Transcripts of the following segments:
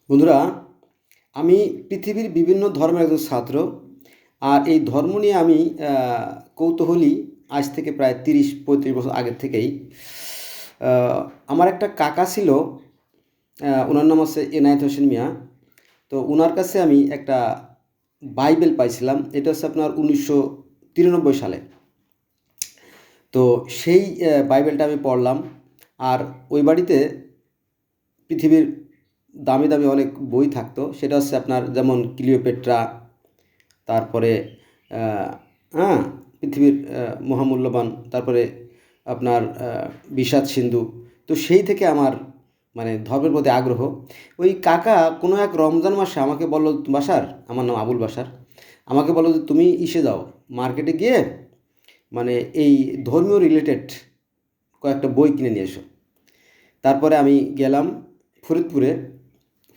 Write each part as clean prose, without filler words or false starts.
বন্ধুরা, আমি পৃথিবীর বিভিন্ন ধর্মের একজন ছাত্র। আর এই ধর্ম নিয়ে আমি কৌতূহলী আজ থেকে প্রায় ৩০-৩৫ বছর আগের থেকেই। আমার একটা কাকা ছিল, ওনার নাম হচ্ছে এনায়েত হোসেন মিয়া। তো ওনার কাছে আমি একটা বাইবেল পাইছিলাম। এটা হচ্ছে আপনার 1993 সালে। তো সেই বাইবেলটা আমি পড়লাম। আর ওই বাড়িতে পৃথিবীর দামি দামি অনেক বই থাকতো। সেটা হচ্ছে আপনার যেমন ক্লিওপেট্রা, তারপরে আহ, হ্যাঁ, পৃথিবীর মহামূল্যবান, তারপরে আপনার বিষাদ সিন্ধু। তো সেই থেকে আমার মানে ধর্মের প্রতি আগ্রহ। ওই কাকা কোনো এক রমজান মাসে আমাকে বললো, বাসার, আমার নাম আবুল বাসার, আমাকে বললো যে তুমি ইসে যাও, মার্কেটে গিয়ে মানে এই ধর্মীয় রিলেটেড কয়েকটা বই কিনে নিয়ে এসো। তারপরে আমি গেলাম ফরিদপুরে।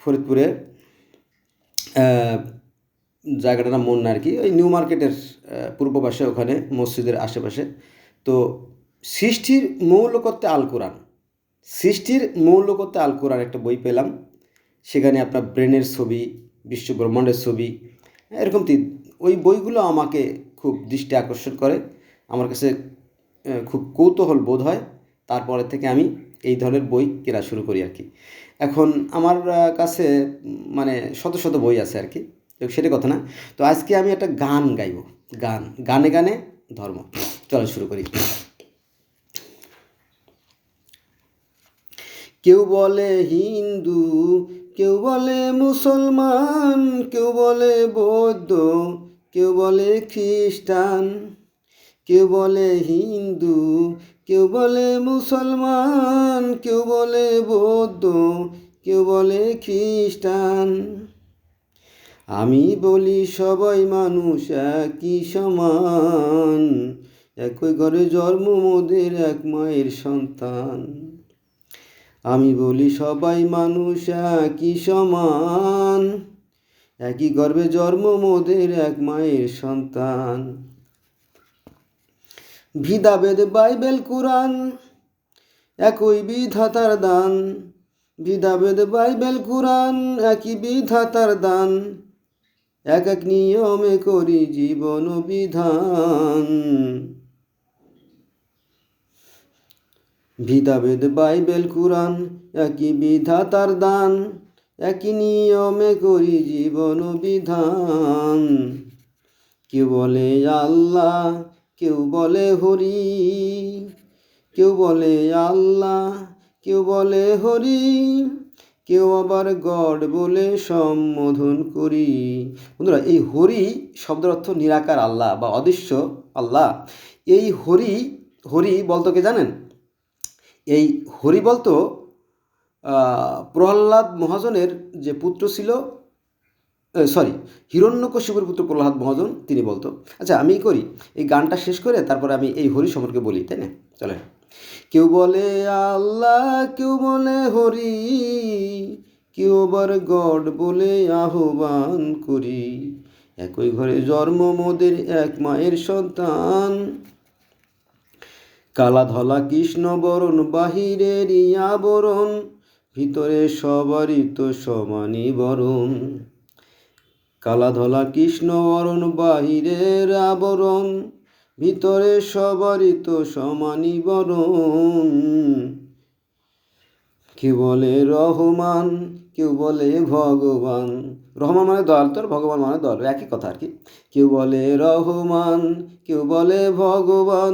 ফরিদপুরে আহ, জায়গাটার নাম মন না আর কি, ওই নিউ মার্কেটের পূর্ব পাশে, ওখানে মসজিদের আশেপাশে। তো সৃষ্টির মৌলকত্বে আল কোরআন, সৃষ্টির মৌলকত্বে আল কোরআন একটা বই পেলাম। সেখানে আপনার ব্রেনের ছবি, বিশ্ব ব্রহ্মাণ্ডের ছবি, এরকম ওই বইগুলো আমাকে খুব দৃষ্টি আকর্ষণ করে। আমার কাছে খুব কৌতূহল বোধ হয়। তারপরে থেকে আমি এই ধরনের বই কেনা শুরু করি আর কি। এখন আমার কাছে মানে শত শত বই আছে আর কি। তো সেটা কথা না। তো আজকে আমি একটা গান গাইব। গানে গানে ধর্ম। চলো শুরু করি। কেউ বলে হিন্দু, কেউ বলে মুসলমান, কেউ বলে বৌদ্ধ, কেউ বলে খ্রিস্টান। কেউ বলে হিন্দু, কেউ বলে মুসলমান, কেউ বলে বৌদ্ধ, কেউ বলে খ্রিস্টান। আমি বলি সবাই মানুষ একই সমান, একই ঘরে জন্ম মোদের এক মায়ের সন্তান। আমি বলি সবাই মানুষ একই সমান, একই গর্ভে জন্ম মোদের এক মায়ের সন্তান। ভেদাভেদ বাইবেল কুরআন একই বিধাতার দান। ভেদাভেদ বাইবেল কুরআন একই বিধাতার দান। এক এক নিয়মে করি জীবন বিধান। ভেদাভেদ বাইবেল কুরআন একই বিধাতার দান। একই নিয়মে করি জীবন বিধান। কেউ বলে আল্লাহ, কেউ বলে হরি, কেউ বলে আল্লাহ, কেউ বলে হরি, কেউ আবার গড বলে সম্বোধন করি। বন্ধুরা, এই হরি শব্দের অর্থ নিরাকার আল্লাহ বা অদৃশ্য আল্লাহ। এই হরি, হরি বলতো কে জানেন? এই হরি বলতো প্রহ্লাদ মহাজনের যে পুত্র ছিল, সরি, হিরণ্যকশিপুর পুত্র প্রহ্লাদ মহাজন, তিনি বলতো। আচ্ছা, আমি করি এই গানটা শেষ করে তারপরে আমি এই হরি সম্পর্কে বলি, তাই না? চলেন। কেউ বলে আল্লাহ, কেউ বলে হরি, কেউ আবার গড বলে আহ্বান করি। একই ঘরে জন্ম মোদের এক মায়ের সন্তান। কালা ধলা কৃষ্ণ বরণ, বাহিরের আবরণ, ভিতরে সবারই তো সমানই বরণ। কালা ধলা কৃষ্ণ বরণ, বাহিরের আবরণ, ভিতরে সবারই তো সমানই বরণ। কেউ বলে রহমান, কেউ বলে ভগবান। রহমান মানে দয়াল, তোর ভগবান মানে দয়াল, একই কথা আর কি। কেউ বলে রহমান, কেউ বলে ভগবান,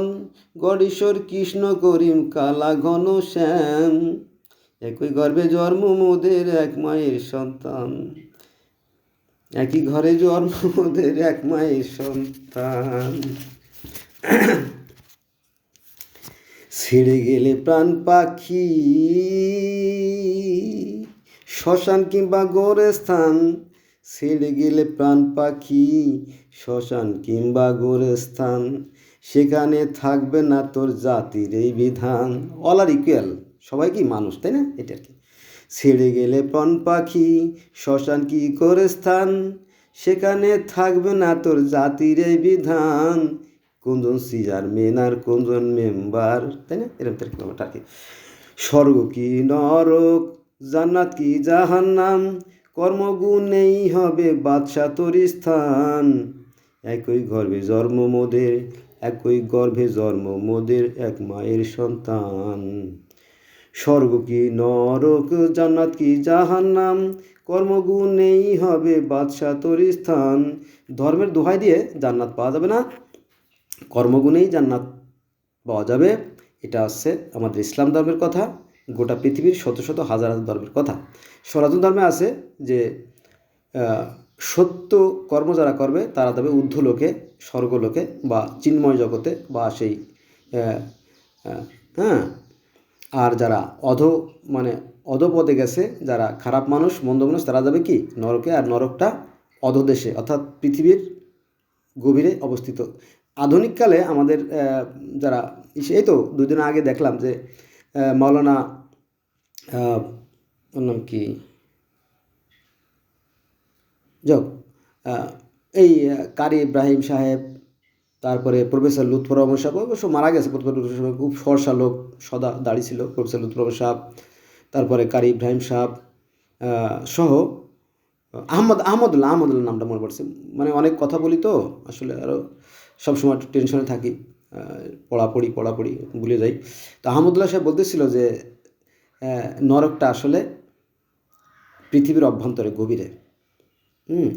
গণেশ্বর কৃষ্ণ করিম কালা ঘন শ্যাম। একই গর্ভে জন্ম মোদের এক মায়ের সন্তান। একই ঘরে জন্ম মোদের এক মায়ের সন্তান। ছেড়ে গেলে প্রাণ পাখি শ্মশান কিংবা গোরস্থান। ছেড়ে গেলে প্রাণ পাখি শ্মশান কিংবা গোরস্থান। সেখানে থাকবে না তোর জাতির এই বিধান। অল আর ইকুয়াল, সবাই কি মানুষ, তাই না? এটা আর কি। ছেড়ে গেলে প্রাণ পাখি শ্মশান কি গোরস্থান। সেখানে থাকবে না তোর জাতির এই বিধান। কোনজন চেয়ারম্যান আর কোনজন মেম্বার, তাই না? এরকম আর কি। স্বর্গ কি নরক, জান্নাত কি জাহান্নাম, কর্মগুণেই হবে বাদশা তোর স্থান। একই গর্ভে জন্ম মোদের, একই গর্ভে জন্ম মোদের, এক মায়ের সন্তান। স্বর্গ কি নরক, জান্নাত কি জাহান্নাম, কর্মগুণেই হবে বাদশা তোর স্থান। ধর্মের দোহাই দিয়ে জান্নাত পাওয়া যাবে না, কর্মগুণেই জান্নাত পাওয়া যাবে। এটা হচ্ছে আমাদের ইসলাম ধর্মের কথা, গোটা পৃথিবীর শত শত হাজার হাজার ধর্মের কথা। সনাতন ধর্মে আছে যে সত্য কর্ম যারা করবে তারা তবে ঊর্ধ্বলোকে, স্বর্গলোকে বা চিন্ময় জগতে বা সেই হ্যাঁ। আর যারা মানে অধপদে গেছে, যারা খারাপ মানুষ, মন্দ মানুষ, তারা যাবে কি নরকে। আর নরকটা অধোদেশে, অর্থাৎ পৃথিবীর গভীরে অবস্থিত। আধুনিককালে আমাদের যারা এই তো 2 দিন আগে দেখলাম যে মাওলানা ওর নাম কি যাক, এই কারি ইব্রাহিম সাহেব, তারপরে প্রফেসর লুৎফর রহমান সাহেব, অবশ্য মারা গেছে। খুব ফর্সা লোক, সদা দাড়ি ছিল প্রফেসর লুৎফর রহমান সাহেব, তারপরে কারি ইব্রাহিম সাহেব সহ আহমদুল্লাহ নামটা মনে পড়ছে। মানে অনেক কথা বলি তো আসলে, আরও সবসময় একটু টেনশনে থাকি, পড়াপড়ি ভুলে যাই। তো আহমদুল্লাহ সাহেব বলতেছিল যে নরকটা আসলে পৃথিবীর অভ্যন্তরে গভীরে।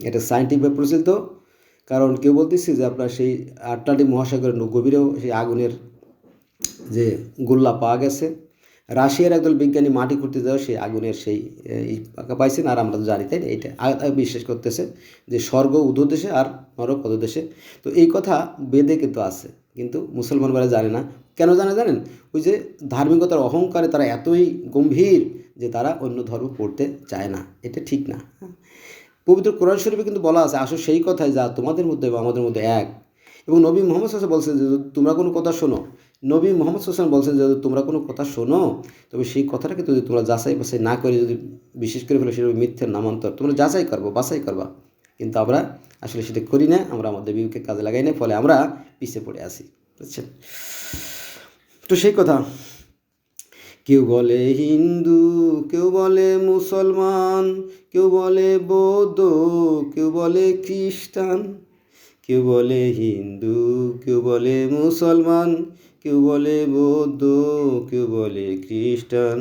এটা সায়েন্টিফিক প্রচলিত। কারণ কেউ বলতেছি যে আপনার সেই আটলান্টিক মহাসাগরের গভীরেও সেই আগুনের যে গোল্লা পাওয়া গেছে। রাশিয়ার একদল বিজ্ঞানী মাটি খুঁড়তে যাওয়া সেই আগুনের সেই পাইছেন, আর আমরা তো জানি, তাই না? এইটা বিশ্বাস করতেছে যে স্বর্গ উধদেশে আর নরক অধদেশে। তো এই কথা বেদে কিন্তু আছে, কিন্তু মুসলমানরা জানে না। কেন জানেন? ওই যে ধার্মিকতার অহংকারে তারা এতই গম্ভীর যে তারা অন্য ধর্ম পড়তে চায় না। এটা ঠিক না। পবিত্র কোরআন শরীফে কিন্তু বলা আছে, আসো সেই কথায় যা তোমাদের মধ্যে বা আমাদের মধ্যে এক। এবং নবী মোহাম্মদ সাল্লাল্লাহু আলাইহি ওয়াসাল্লাম বলছেন যে তোমরা কোনো কথা শোনো, নবী মোহাম্মদ সাল্লাল্লাহু আলাইহি ওয়াসাল্লাম বলছেন যে তোমরা কোনো কথা শোনো, তবে সেই কথাটাকে যদি তোমরা যাচাই বাছাই না করে যদি বিশেষ করে ফেলো, সেটা মিথ্যের নামান্তর। তোমরা যাচাই করবো, বাছাই করবা, কিন্তু আমরা আসলে সেটা করি না। আমরা আমাদের বিবেককে কাজে লাগাই না, ফলে আমরা পিছিয়ে পড়ে আসি, বুঝছেন? তো সেই কথা, কেউ বলে হিন্দু, কেউ বলে মুসলমান, কেউ বলে বৌদ্ধ, কেউ বলে খ্রিস্টান। কেউ বলে হিন্দু, কেউ বলে মুসলমান, কেউ বলে বৌদ্ধ, কেউ বলে খ্রিস্টান।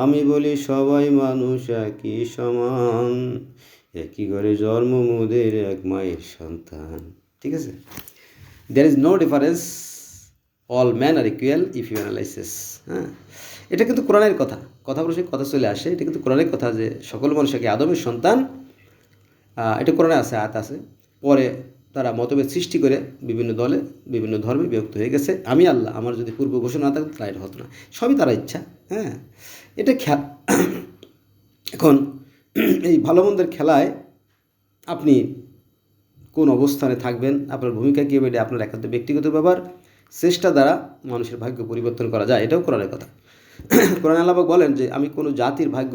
আমি বলি সবাই মানুষ একই সমান, একই ঘরে জন্ম মোদের, এক মায়ের সন্তান। ঠিক আছে? There is no difference, all man are equal if you analysis. হ্যাঁ, এটা কিন্তু কোরআনের কথা প্রসঙ্গে কথা চলে আসে। এটা কিন্তু কোরআনের কথা যে সকল মানুষ কি আদমের সন্তান। এটা কোরআনে আছে, আয়াত আছে। পরে তারা মতভেদ সৃষ্টি করে বিভিন্ন দলে, বিভিন্ন ধর্মে বিভক্ত হয়ে গেছে। আমি আল্লাহ, আমার যদি পূর্ব ঘোষণা না থাকতো তাহলে এটা হতো না। সবই তারা ইচ্ছা। হ্যাঁ, এটা এখন এই ভালো মন্দের খেলায় আপনি কোন অবস্থানে থাকবেন, আপনার ভূমিকা কী হবে, এটা আপনার একান্ত ব্যক্তিগত ব্যাপার। চেষ্টা দ্বারা মানুষের ভাগ্য পরিবর্তন করা যায়, এটাও কোরআনের কথা। কোরআন আল্লাহ বলেন যে আমি কোনো জাতির ভাগ্য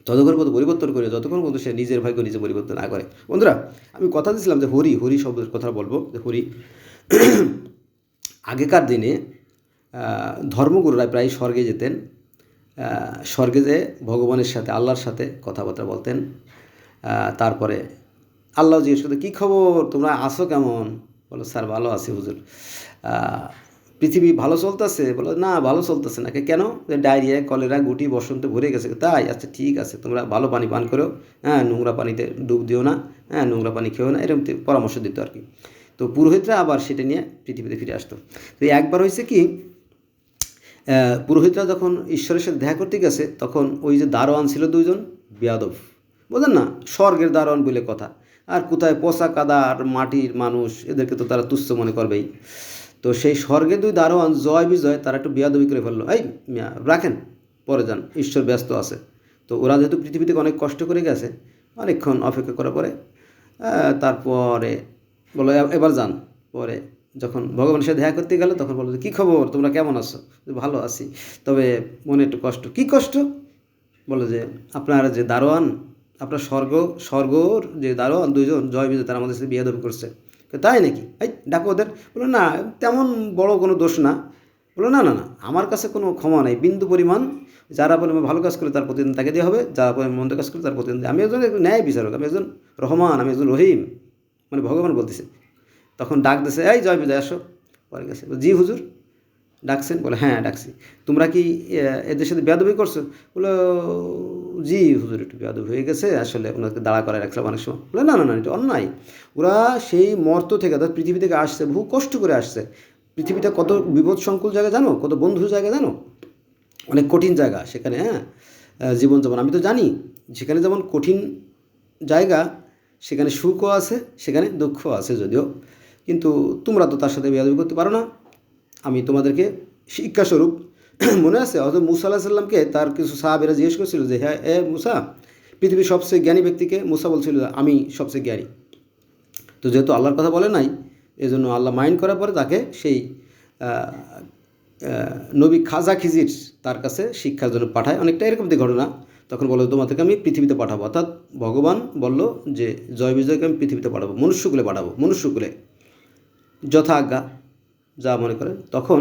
ততক্ষণ পর্যন্ত পরিবর্তন করে যতক্ষণ পর্যন্ত সে নিজের ভাগ্য নিজে পরিবর্তন না করে। বন্ধুরা, আমি কথা দিয়েছিলাম যে হরি শব্দের কথা বলবো, যে হরি আগেকার দিনে ধর্মগুরুরা প্রায় স্বর্গে যেতেন। স্বর্গে যেয়ে ভগবানের সাথে, আল্লাহর সাথে কথাবার্তা বলতেন। তারপরে আল্লাহ জিজ্ঞেস করতে, কী খবর, তোমরা আসো কেমন? বলো, স্যার ভালো আছি হুজুর। পৃথিবী ভালো চলতেছে? বলো, না ভালো চলতেছে না। কেন? ডায়রিয়া, কলেরা, গুটি, বসন্তে ভরে গেছে। তাই? আচ্ছা ঠিক আছে, তোমরা ভালো পানি পান করো, হ্যাঁ, নোংরা পানিতে ডুব দিও না, হ্যাঁ, নোংরা পানি খেও না, এরকম পরামর্শ দিত আর কি। তো পুরোহিতরা আবার সেটা নিয়ে পৃথিবীতে ফিরে আসতো। তো একবার হয়েছে কি, পুরোহিতরা যখন ঈশ্বরের সাথে দেখা করতে গেছে, তখন ওই যে দারোয়ান ছিল 2 জন বেয়াদব, বোঝেন না, স্বর্গের দারোয়ান বলে কথা। আর কোথায় পচা কাদা আর মাটির মানুষ, এদেরকে তো তারা তুচ্ছ মনে করবেই। তো সেই স্বর্গে 2 দারোয়ান জয় বিজয় তারা একটু বেয়াদবি করে ফেললো, এই রাখেন, পরে যান, ঈশ্বর ব্যস্ত আছে। তো ওরা যেহেতু পৃথিবী থেকে অনেক কষ্ট করে গেছে, অনেকক্ষণ অপেক্ষা করার পরে তারপরে বলো এবার যান। পরে যখন ভগবানের সাথে দেখা করতে গেল, তখন বললো, কী খবর, তোমরা কেমন আছো? ভালো আছি, তবে মনে একটু কষ্ট। কী কষ্ট? বলো যে আপনার যে দারোয়ান, আপনার স্বর্গর যে দারোয়ান 2 জন জয় বিজয়, তারা আমাদের সাথে বেয়াদবি করছে। তাই নাকি? এই ডাকো ওদের। বলো, না তেমন বড় কোনো দোষ না। বললো না না না, আমার কাছে কোনো ক্ষমা নেই, বিন্দু পরিমাণ। যারা পরিমাণ ভালো কাজ করে তার প্রতিদিন তাকে দেওয়া হবে, যারা পরিমাণ মন্দ কাজ করে তার প্রতিদিন। আমি একজন ন্যায় বিচারক, আমি একজন রহমান, আমি একজন রহিম, মানে ভগবান বলতেছে। তখন ডাক দিছে, এই জয় বিজয় আসো। পরে গেছে, জি হুজুর ডাকছেন? বলে হ্যাঁ ডাকছি। তোমরা কি এদের সাথে বেয়াদবি করছো? বলো জি হুজুর, একটু বেয়াদবি হয়ে গেছে, আসলে ওনাকে দাঁড়া করে রাখলাম অনেক সময়। বলে না না না, এটা অন্যায়। ওরা সেই মর্ত থেকে, অর্থাৎ পৃথিবী থেকে আসছে, বহু কষ্ট করে আসছে। পৃথিবীটা কত বিপদ সংকুল জায়গা জানো, কত বন্ধুর জায়গা জানো, অনেক কঠিন জায়গা সেখানে। হ্যাঁ, জীবনযাপন আমি তো জানি, যেখানে যেমন কঠিন জায়গা সেখানে সুখও আছে, সেখানে দুঃখও আছে যদিও। কিন্তু তোমরা তো তার সাথে বেয়াদবি করতে পারো না। আমি তোমাদেরকে শিক্ষাস্বরূপ মনে আছে হয়তো মুসা আলাহিসাল্লামকে তার কিছু সাহাবেরা জিজ্ঞেস করছিল যে হ্যাঁ এ মুসা, পৃথিবীর সবচেয়ে জ্ঞানী ব্যক্তিকে? মুসা বলছিল আমি সবচেয়ে জ্ঞানী। তো যেহেতু আল্লাহর কথা বলে নাই, এজন্য আল্লাহ মাইন্ড করার পরে তাকে সেই নবী খাজা খিজির তার কাছে শিক্ষার জন্য পাঠায়। অনেকটা এরকম দিয়ে ঘটনা। তখন বলো তোমাদেরকে আমি পৃথিবীতে পাঠাবো, অর্থাৎ ভগবান বলল যে জয় বিজয়কে আমি পৃথিবীতে পাঠাবো, মনুষ্যকুলে পাঠাবো, মনুষ্যকুলে যথা আজ্ঞা যা মনে করেন। তখন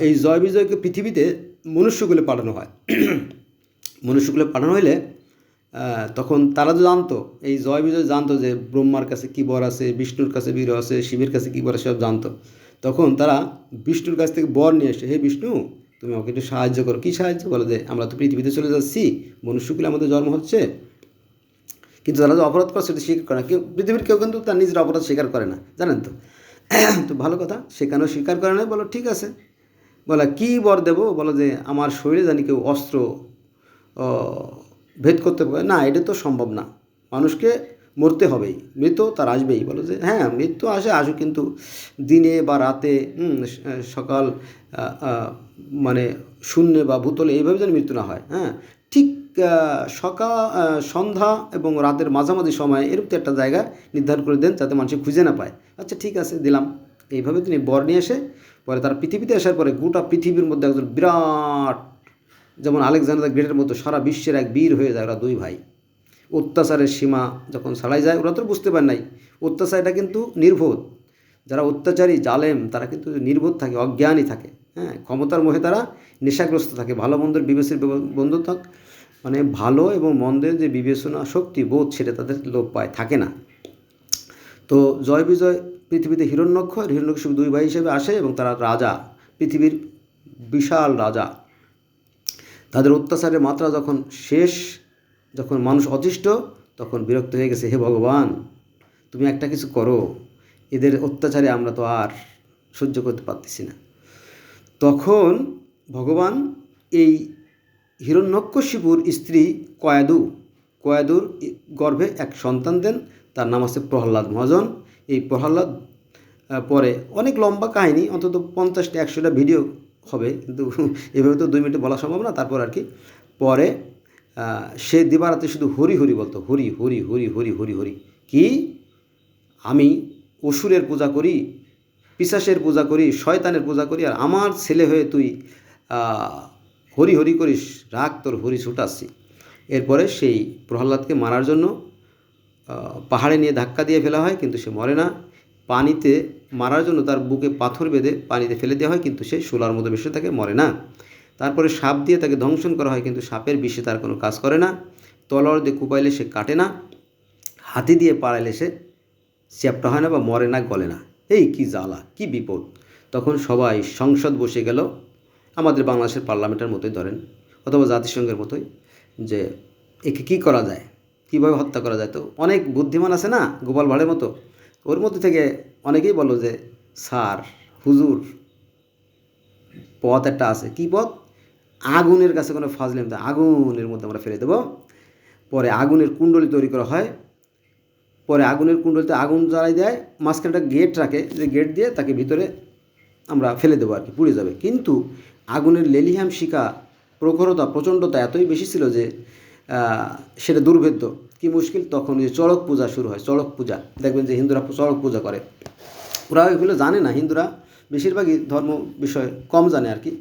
এই জয় বিজয়কে পৃথিবীতে মনুষ্যকুলে পাঠানো হয়। মনুষ্যকুলে পাঠানো হইলে তখন তারা তো জানতো, এই জয় বিজয় জানতো যে ব্রহ্মার কাছে কী বর আছে, বিষ্ণুর কাছে বীর আছে, শিবের কাছে কী বর আছে, সব জানতো। তখন তারা বিষ্ণুর কাছ থেকে বর নিয়ে এসে, হে বিষ্ণু তুমি আমাকে একটু সাহায্য করো। কী সাহায্য? বলে যে আমরা তো পৃথিবীতে চলে যাচ্ছি, মনুষ্যকুলে আমাদের জন্ম হচ্ছে। কিন্তু তারা যে অপরাধ করে সেটা স্বীকার করে না। কেউ পৃথিবীর কেউ কিন্তু তার নিজের অপরাধ স্বীকার করে না, জানেন তো। তো ভালো কথা, সেখানেও স্বীকার করে না। বলো ঠিক আছে, বলে কী বর দেবো? বলো যে আমার শরীরে জানি কেউ অস্ত্র ভেদ করতে পারে না, এটা তো সম্ভব না, মানুষকে মরতে হবেই, মৃত্যু তার আসবেই। বলো যে হ্যাঁ মৃত্যু আসুক, কিন্তু দিনে বা রাতে, সকাল মানে শূন্যে বা ভূতলে, এইভাবে যেন মৃত্যু না হয়। হ্যাঁ, ঠিক সকাল, সন্ধ্যা এবং রাতের মাঝামাঝি সময় এরকম একটা জায়গা নির্ধারণ করে দেন যাতে মানুষ খুঁজে না পায়। আচ্ছা ঠিক আছে, দিলাম। এইভাবে তিনি বর নিয়ে এসে পরে তারা পৃথিবীতে আসার পরে গোটা পৃথিবীর মধ্যে একজন বিরাট, যেমন আলেকজান্ডার গ্রেটের মতো সারা বিশ্বের এক বীর হয়ে যায় ওরা দুই ভাই। অত্যাচারের সীমা যখন ছাড়াই যায়, ওরা তো বুঝতে পারে নাই অত্যাচারটা কিন্তু নির্বোধ। যারা অত্যাচারী জালেম তারা কিন্তু নির্বোধ থাকে, অজ্ঞানী থাকে। হ্যাঁ, ক্ষমতার মোহে তারা নেশাগ্রস্ত থাকে। ভালো মন্দের বিবেচের বন্ধুত্ব, মানে ভালো এবং মন্দের যে বিবেচনা শক্তি বোধ, সেটা তাদের লোপ পায়, থাকে না। তো জয় বিজয় পৃথিবীতে হিরণ্যক্ষ আর হিরণ্যকশিপু দুই ভাই হিসেবে আসে এবং তারা রাজা, পৃথিবীর বিশাল রাজা। তাদের অত্যাচারের মাত্রা যখন শেষ, যখন মানুষ অতিষ্ঠ, তখন বিরক্ত হয়ে গেছে, হে ভগবান তুমি একটা কিছু করো, এদের অত্যাচারে আমরা তো আর সহ্য করতে পারতেছি না। তখন ভগবান এই হিরণ্যকশিপুর স্ত্রী কয়াদুর গর্ভে এক সন্তান দেন, তার নাম আছে প্রহ্লাদ মহাজন। এই প্রহ্লাদ পরে অনেক লম্বা কাহিনী, অন্তত 50-100টা ভিডিও হবে, কিন্তু এভাবে তো 2 মিনিটে বলা সম্ভব না। তারপর আর কি, পরে সে দিবারাতে শুধু হরি হরি বলতো, হরি হরি হরি হরি হরি হরি। কি আমি অসুরের পূজা করি, পিশাচের পূজা করি, শয়তানের পূজা করি, আর আমার ছেলে হয়ে তুই হরি হরি করিস, রাগ তোর হরি ছুটাচ্ছি। এরপরে সেই প্রহ্লাদকে মারার জন্য পাহাড়ে নিয়ে ধাক্কা দিয়ে ফেলা হয়, কিন্তু সে মরে না। পানিতে মারার জন্য তার বুকে পাথর বেঁধে পানিতে ফেলে দেওয়া হয়, কিন্তু সে শোলার মতো ভেসে থাকে, মরে না। তারপরে সাপ দিয়ে তাকে দংশন করা হয়, কিন্তু সাপের বিষে তার কোনো কাজ করে না। তলোয়ার দিয়ে কুপাইলে সে কাটে না, হাতি দিয়ে পাড়াইলে সে চ্যাপ্টা হয় না বা মরে না, গলে না। এই কি জ্বালা, কি বিপদ! তখন সবাই সংসদ বসে গেল, আমাদের বাংলাদেশের পার্লামেন্টের মতোই ধরেন, অথবা জাতিসংঘের মতোই, যে একে কী করা যায়, কীভাবে হত্যা করা যায়। তো অনেক বুদ্ধিমান আছে না, গোপাল ভাঁড়ের মতো, ওর মধ্যে থেকে অনেকেই বলো যে স্যার হুজুর, পথ একটা আছে। কী পথ? আগুনের কাছে কোনো ফাজলেম, আগুনের মধ্যে আমরা ফেলে দেবো। পরে আগুনের কুণ্ডলী তৈরি করা হয়, পরে আগুনের কুণ্ডলিতে আগুন জ্বালাই দেয়, মাঝখানে একটা গেট রাখে, যে গেট দিয়ে তাকে ভিতরে আমরা ফেলে দেবো আর কি, পুড়ে যাবে। কিন্তু আগুনের লেলিহাম শিখা প্রখরতা প্রচণ্ডতা এতই বেশি ছিল যে সেটা দুর্ভেদ্য। কি মুশকিল! তখন যে চড়ক পূজা শুরু হয়, চড়ক পূজা দেখবেন যে হিন্দুরা চড়ক পূজা করে। ওরা এগুলো জানে না, হিন্দুরা বেশিরভাগই ধর্ম বিষয়ে কম জানে আর কি।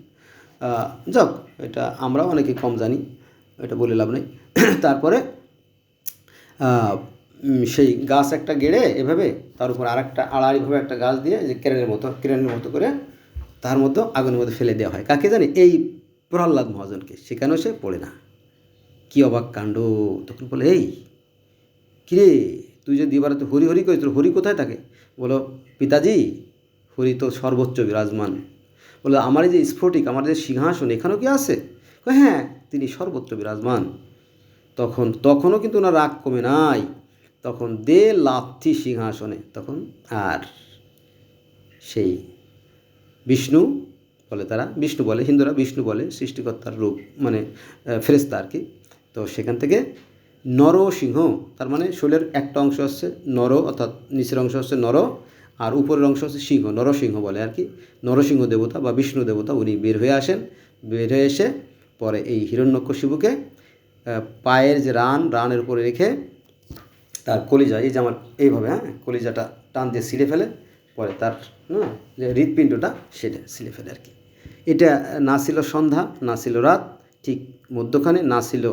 যাক, এটা আমরাও অনেকে কম জানি, এটা বলে লাভ নেই। তারপরে সেই গাছ একটা গেড়ে এভাবে, তার উপর আরেকটা আড়াআড়িভাবে একটা গাছ দিয়ে, যে ক্রেনের মতো করে তার মধ্যে আগুনের মধ্যে ফেলে দেওয়া হয়। কাকে জানি? এই প্রহ্লাদ মহাজনকে। সেখানেও সে পড়ে না। কী অবাক কাণ্ড! তখন বলে, এই কিরে, তুই যে দিবারাত্রি হরি হরি করিস, তোর হরি কোথায় থাকে? বলো, পিতাজি, হরি তো সর্বোচ্চ বিরাজমান। বলো, আমার এই যে স্ফটিক, আমার যে সিংহাসন, এখানেও কি আছে? হ্যাঁ, তিনি সর্বত্র বিরাজমান। তখনও কিন্তু ওনার রাগ কমে নাই। তখন দে লাথি সিংহাসনে। তখন আর সেই বিষ্ণু বলে, তারা বিষ্ণু বলে, হিন্দুরা বিষ্ণু বলে, সৃষ্টিকর্তার রূপ, মানে ফেরেশতা আর কি। তো সেখান থেকে নরসিংহ, তার মানে শরীরের একটা অংশ হচ্ছে নর, অর্থাৎ নিচের অংশ হচ্ছে নর, আর উপরের অংশ হচ্ছে সিংহ, নরসিংহ বলে আর কি। নরসিংহ দেবতা বা বিষ্ণু দেবতা উনি বের হয়ে আসেন। বের হয়ে এসে পরে এই হিরণ্যকশিপুকে পায়ের যে রানের উপরে রেখে তার কলিজা, এই যে আমার এইভাবে, হ্যাঁ, কলিজাটা টান দিয়ে ছিঁড়ে ফেলে। পরে তার যে হৃৎপিণ্ডটা সেটা ছিঁড়ে ফেলে আর কি। এটা না ছিল সন্ধ্যা, না ছিল রাত, ঠিক মধ্যখানে, না ছিল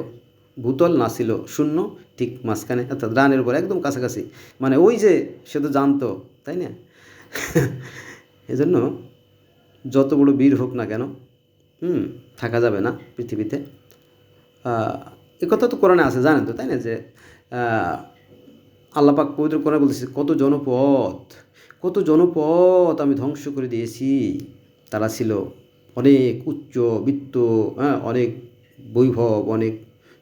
ভূতল, না ছিল শূন্য, ঠিক মাঝখানে, অর্থাৎ রানের উপর একদম কাছাকাছি। মানে ওই যে সে তো জানতো, তাই না? এজন্য যত বড় বীর হোক না কেন, থাকা যাবে না পৃথিবীতে। এ কথা তো কোরআনে আছে, জানেন তো, তাই না? যে আল্লাহ পাক পবিত্র কোরআনে বলতেছে, কত জনপদ আমি ধ্বংস করে দিয়েছি। তারা ছিল অনেক উচ্চবিত্ত, অনেক বৈভব, অনেক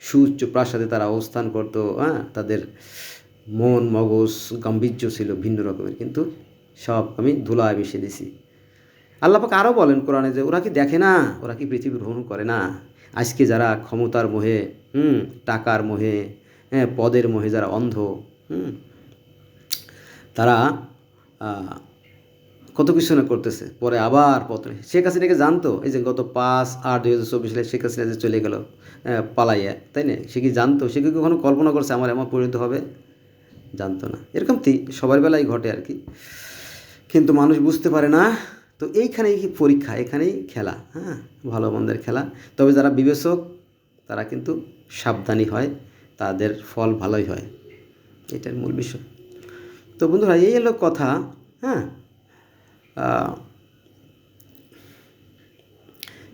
সুউচ্চ প্রাসাদে তারা অবস্থান করত, তাদের মন মগজ গাম্ভীর্য ছিল ভিন্ন রকমের, কিন্তু সব আমি ধুলায় মিশিয়ে দিছি। আল্লাহ পাক আরও বলেন কোরআনে যে, ওরা কি দেখে না? ওরা কি পৃথিবী ভ্রমণ করে না? আজকে যারা ক্ষমতার মোহে, টাকার মোহে, পদের মোহে যারা অন্ধ, তারা কত কিছু না করতেছে, পরে আবার পতনে। শেখ হাসিনাকে জানতো? এই যে গত 5/8/2024 সালে শেখ হাসিনা যে চলে গেল পালাইয়া, তাই না? সে কি জানতো? সে কি কখনো কল্পনা করছে আমার এমন পরিণত হবে? জানতো না। এরকম সবার বেলায় ঘটে আর কি, কিন্তু মানুষ বুঝতে পারে না। তো এইখানেই পরীক্ষা, এখানেই খেলা, ভালো মন্দের খেলা। তবে যারা বিবেচক তারা কিন্তু সাবধানী হয়, তাদের ফল ভালোই হয়, এটার মূল বিষয়। তো বন্ধুরা, এই হলো কথা।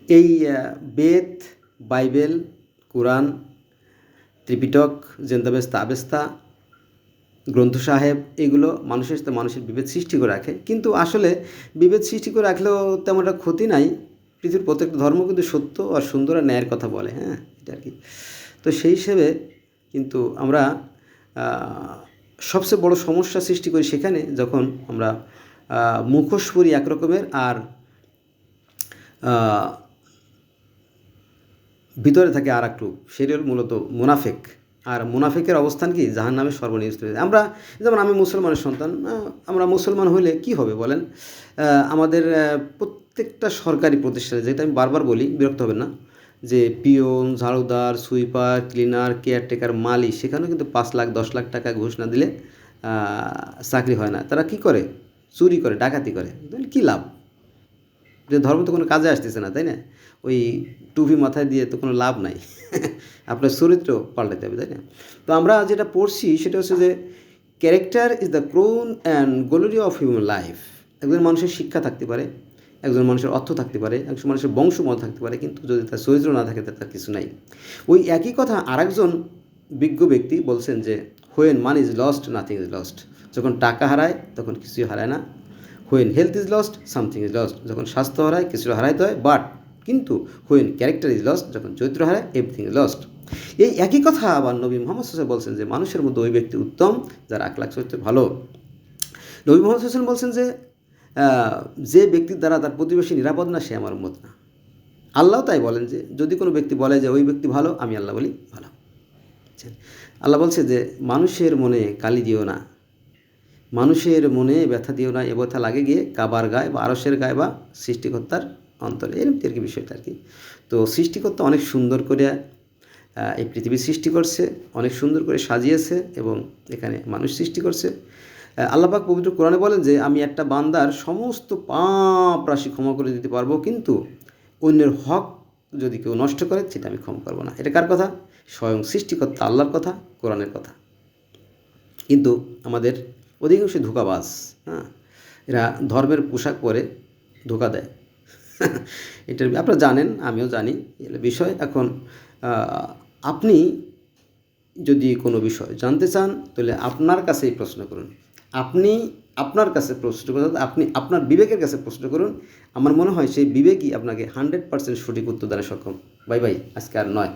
এই বেদ, বাইবেল, কোরআন, ত্রিপিটক, জেন্দাবেস্তা, আবেস্তা, গ্রন্থ সাহেব, এগুলো মানুষের বিভেদ সৃষ্টি করে রাখে। কিন্তু আসলে বিভেদ সৃষ্টি করে রাখলেও তেমন একটা ক্ষতি নাই। পৃথিবীর প্রত্যেকটা ধর্ম কিন্তু সত্য আর সুন্দর আর ন্যায়ের কথা বলে, এটা আর কি। তো সেই হিসেবে কিন্তু আমরা সবচেয়ে বড় সমস্যা সৃষ্টি করি সেখানে, যখন আমরা মুখোশ পরি একরকমের আর ভিতরে থাকে আর এক রূপ। সেটা মূলত মুনাফেক। আর মুনাফেকের অবস্থান কি? জাহান্নামের সর্বনিকৃষ্ট। আমরা যেমন, আমি মুসলমানের সন্তান, আমরা মুসলমান হইলে কি হবে বলেন? আমাদের প্রত্যেকটা সরকারি প্রতিষ্ঠানে, যেটা আমি বারবার বলি, বিরক্ত হবেন না, যে পিয়ন, ঝাড়ুদার, সুইপার, ক্লিনার, কেয়ারটেকার, মালি, সেখানেও কিন্তু 5 লাখ 10 লাখ টাকা ঘুষ না দিলে চাকরি হয় না। তারা কি করে? চুরি করে, ডাকাতি করে। কী লাভ? যে ধর্ম তো কোনো কাজে আসতেছে না, তাই না? ওই টুপি মাথায় দিয়ে তো কোনো লাভ নাই। আপনার চরিত্র পাল্টাতে হবে, তাই না? তো আমরা যেটা পড়ছি সেটা হচ্ছে যে, character is the crown and glory of human life. একজন মানুষের শিক্ষা থাকতে পারে, একজন মানুষের অর্থ থাকতে পারে, একজন মানুষের বংশমত থাকতে পারে, কিন্তু যদি তার চরিত্র না থাকে তার কিছু নাই। ওই একই কথা আরেকজন বিজ্ঞ ব্যক্তি বলছেন যে, when money is lost nothing is lost. যখন টাকা হারায় তখন কিছুই হারায় না। When health is lost something is lost. যখন স্বাস্থ্য হারায় কিছু হারাইতে হয়, কিন্তু হোয়েন ক্যারেক্টার ইজ লস্ট, যখন চরিত্র হারায় এভরিথিং ইজ লস্ট। এই একই কথা আবার নবী মুহাম্মদ সাল্লাল্লাহু আলাইহি ওয়াসাল্লাম বলছেন যে, মানুষের মধ্যে ওই ব্যক্তি উত্তম যার আখলাক চরিত্র ভালো। নবী মুহাম্মদ সাল্লাল্লাহু আলাইহি ওয়াসাল্লাম বলছেন যে ব্যক্তির দ্বারা তার প্রতিবেশী নিরাপদ না, সে আমার উম্মত না। আল্লাহ তাই বলেন যে, যদি কোনো ব্যক্তি বলে যে ওই ব্যক্তি ভালো, আমি আল্লাহ বলি ভালো। আল্লাহ বলছে যে, মানুষের মনে কালি দিও না, মানুষের মনে ব্যথা দিও না, এ ব্যথা লাগে গিয়ে কাবার গায়ে বা আরশের গায়ে বা সৃষ্টিকর্তার অন্তরে। এরকম আর কি বিষয়টা আর কি। তো সৃষ্টিকর্তা অনেক সুন্দর করে এই পৃথিবী সৃষ্টি করছে, অনেক সুন্দর করে সাজিয়েছে, এবং এখানে মানুষ সৃষ্টি করছে। আল্লাহ পাক পবিত্র কোরআনে বলেন যে, আমি একটা বান্দার সমস্ত পাপ রাশি ক্ষমা করে দিতে পারবো, কিন্তু অন্যের হক যদি কেউ নষ্ট করে সেটা আমি ক্ষমা করবো না। এটা কার কথা? স্বয়ং সৃষ্টিকর্তা আল্লাহর কথা, কোরআনের কথা। কিন্তু আমাদের অধিকাংশ ধোঁকাবাজ, এরা ধর্মের পোশাক পরে ধোঁকা দেয়। ইন্টারভিউ আপনারা জানেন, আমিও জানি এগুলো বিষয়। এখন আপনি যদি কোনো বিষয় জানতে চান তাহলে আপনার কাছেই প্রশ্ন করুন। আপনি আপনার কাছে প্রশ্ন করুন, আপনি আপনার বিবেকের কাছে প্রশ্ন করুন। আমার মনে হয় সেই বিবেকই আপনাকে 100% সঠিক উত্তর দ্বারা সক্ষম। বাই বাই, আজকে আর নয়।